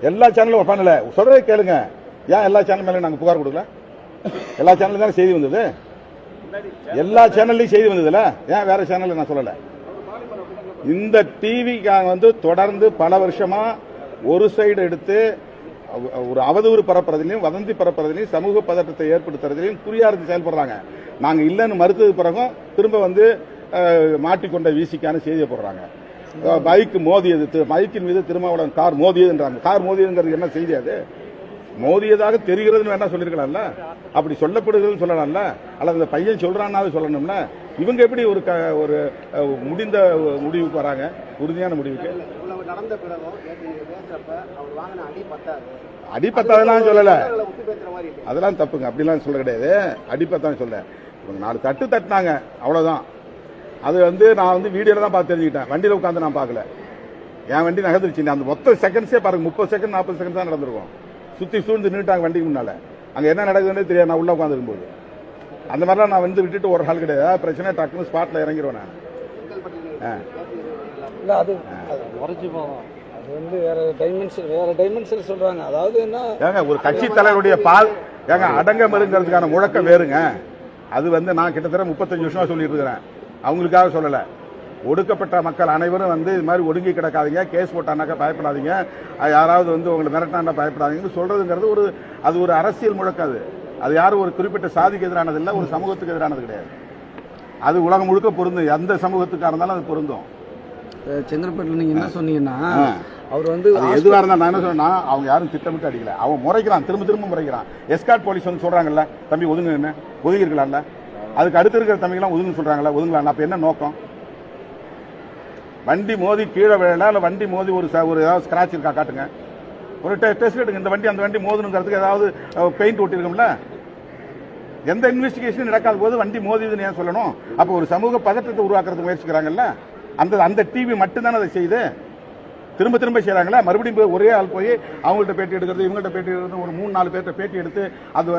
எல்லா சேனலும் பண்ணல சொல்றதை கேளுங்க. ஏன் எல்லா சேனல் மேல நாங்க புகார் கொடுக்கல? எல்லா சேனலும் தானே செய்தி வந்தது, எல்லா சேனல்லையும் செய்தி வந்ததுல, ஏன் வேற சேனல் நான் சொல்லல? இந்த டிவிக்காக வந்து தொடர்ந்து பல வருஷமா ஒரு சைடு எடுத்து ஒரு அவதூறு பரப்புறதுலையும் வதந்தி பரப்புறதுலையும் சமூக பதற்றத்தை ஏற்படுத்துறதுலையும் குறியார்ந்து செயல்படுறாங்க. நாங்க இல்லைன்னு மறுத்தது பிறகும் திரும்ப வந்து மாட்டிக்கொண்ட வீசிக்கான செய்தியை போடுறாங்க. பைக் மோதியது, பைக்கின் மீது திருமாவளவன் கார் மோதியதுன்றாங்க. கார் மோதியதுங்கிறது என்ன செய்தி? அது மோதியதாக தெரிகிறதுன்னு வேணா சொல்லிருக்கலாம்ல, அப்படி சொல்லப்படுகிறதுன்னு சொல்லலாம்ல, அல்லது அந்த பையன் சொல்றான்னு சொல்லணும்ல. இவங்க எப்படி ஒரு முடிந்த முடிவுக்கு வராங்க, உறுதியான முடிவுக்கு? அடிப்பத்தாதான் சொல்லல, அதெல்லாம் தப்புங்க, அப்படிலாம் சொல்ல கிடையாது. அடிப்பத்தான் சொல்ல, 4 தட்டு தட்டினாங்க, அவ்வளவுதான். அது வந்து நான் வந்து வீடியோல தான் பார்த்து தெரிஞ்சுக்கிட்டேன், வண்டியில உட்காந்து நான் பார்க்கல. என் வண்டி நகர்ந்துருச்சு, அந்த மொத்த செகண்ட்ஸே பாருங்க, 30 செகண்ட் 40 செகண்ட் தான் நடந்திருக்கும். சுத்தி சூழ்ந்து நின்றுட்டாங்க வண்டிக்கு முன்னால. அங்க என்ன நடக்குதுன்னு தெரியாது, நான் உள்ள உட்காந்து இருக்கும்போது. அந்த மாதிரிலாம் நான் வந்து விட்டுட்டு ஒரு ஹால் கிடையாது, பிரச்சனை டக்குன்னு ஸ்பாட்ல இறங்கிடுவேன் நான். அது வந்து வேற டைமென்ஷன் சொல்றாங்க. அதாவது என்ன, ஒரு கட்சி தலைவருடைய அடங்கமருங்கிறதுக்கான முழக்கம் வேறுங்க. அது வந்து நான் கிட்டத்தட்ட 35 வருஷமா சொல்லிட்டு இருக்கிறேன், அவங்களுக்காக சொல்லல. ஒடுக்கப்பட்ட மக்கள் அனைவரும் வந்து இது மாதிரி ஒடுங்கி கிடக்காதீங்க, கேஸ் போட்டானாக்கா பயப்படாதீங்க, யாராவது வந்து உங்களை மிரட்டினா பயப்படாதீங்கன்னு சொல்றதுங்கிறது அது ஒரு அரசியல் முழக்கம். அது யாரும் ஒரு குறிப்பிட்ட சாதிக்கு எதிரானது இல்லை, ஒரு சமூகத்துக்கு எதிரானது கிடையாது. அது உலகம் முழுக்க பொருந்தும், எந்த சமூகத்துக்காக இருந்தாலும் அது பொருந்தும். செங்கல்பட்டுல நீங்க என்ன சொன்னீங்கன்னா, அவர் வந்து எதுவாக இருந்தா நான் என்ன சொன்னா, அவங்க யாரும் திட்டமிட்டு அடிக்கல, அவன் முறைக்கிறான், திரும்ப முறைக்கிறான். எஸ்கார்ட் போலீஸ் வந்து சொல்றாங்கல்ல, தம்பி ஒதுங்க, என்ன ஒதுங்கி இருக்கலாம்ல, அதுக்கு அடுத்து இருக்கிற தம்பிங்கெல்லாம் ஒதுங்க சொல்றாங்கல்ல, ஒதுங்கலாம். அப்ப என்ன நோக்கம்? வண்டி மோதி கீழே விழல, இல்ல வண்டி மோதி ஒரு ஏதாவது ஸ்கிராட்ச் இருக்கா காட்டுங்க, ஒரு டெஸ்ட் எடுங்க. இந்த வண்டி அந்த வண்டி மோதுனுங்கிறதுக்கு ஏதாவது பெயிண்ட் ஒட்டி இருக்கும்ல. எந்த இன்வெஸ்டிகேஷன் நடக்காத போது வண்டி மோதிதுன்னு ஏன் சொல்லணும்? அப்ப ஒரு சமூக பதற்றத்தை உருவாக்குறதுக்கு முயற்சிக்கிறாங்கல்ல, அந்த டிவி மட்டும்தானே அதை செய்யுது. திரும்ப செய்யறாங்களா? மறுபடியும் ஒரே ஆள் போய் அவங்கள்ட்ட பேட்டி எடுக்கிறது, இவங்கள்ட்ட பேட்டி எடுக்கிறது, ஒரு 3-4 பேர்ட்ட பேட்டி எடுத்து அது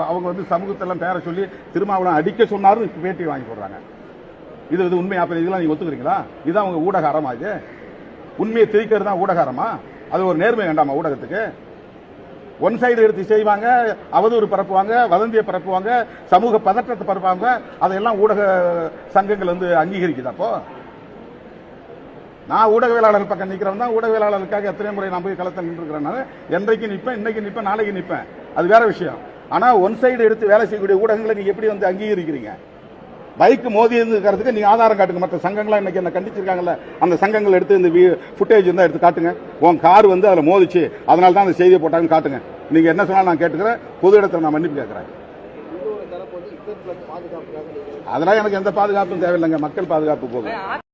அவங்க வந்து சமூகத்தெல்லாம் பேர சொல்லி திருமாவளவன் அடிக்க சொன்னாரும் பேட்டி வாங்கி போடுறாங்க. இது உண்மை. அப்ப இதெல்லாம் நீங்க ஒத்துக்கிறீங்களா? இதுதான் அவங்க ஊடக அறமா? இது உண்மையை திரிக்கிறது தான் ஊடக அறமா? அது ஒரு நேர்மை வேண்டாமா ஊடகத்துக்கு? ஒன் சைடு எடுத்து செய்வாங்க, அவதூறு பரப்புவாங்க, வதந்தியை பரப்புவாங்க, சமூக பதற்றத்தை பரப்புவாங்க. அதையெல்லாம் ஊடக சங்கங்கள் வந்து அங்கீகரிக்குது. அப்போ நான் ஊடகவியலாளர் பக்கம் நிற்கிறவன் தான். ஊடகவியலாளருக்காக எத்தனை முறை நான் போய் களத்தில் நின்றுக்கிறேன். என்றைக்கு நிற்பேன், இன்னைக்கு நிற்பேன், நாளைக்கு நிற்பேன், அது வேற விஷயம். ஆனா ஒன் சைடு எடுத்து வேலை செய்யக்கூடிய ஊடகங்களை நீங்க எப்படி வந்து அங்கீகரிக்கிறீங்க? பைக் மோதி இருக்கிறதுக்கு நீங்க ஆதாரம் காட்டுங்க. மற்ற சங்கங்கள்லாம் இன்னைக்கு என்ன கண்டிச்சிருக்காங்கல்ல, அந்த சங்கங்கள் எடுத்து இந்த ஃபுட்டேஜ் இருந்தா எடுத்து காட்டுங்க. உன் கார் வந்து அதுல மோதிச்சு, அதனால தான் அந்த செய்தியை போட்டாங்கன்னு காட்டுங்க. நீங்க என்ன சொன்னாலும் நான் கேட்டுக்கிறேன், பொது இடத்துல நான் மன்னிப்பு கேட்கிறேன். அதெல்லாம் எனக்கு எந்த பாதுகாப்பும் தேவையில்லைங்க, மக்கள் பாதுகாப்பு போகும்.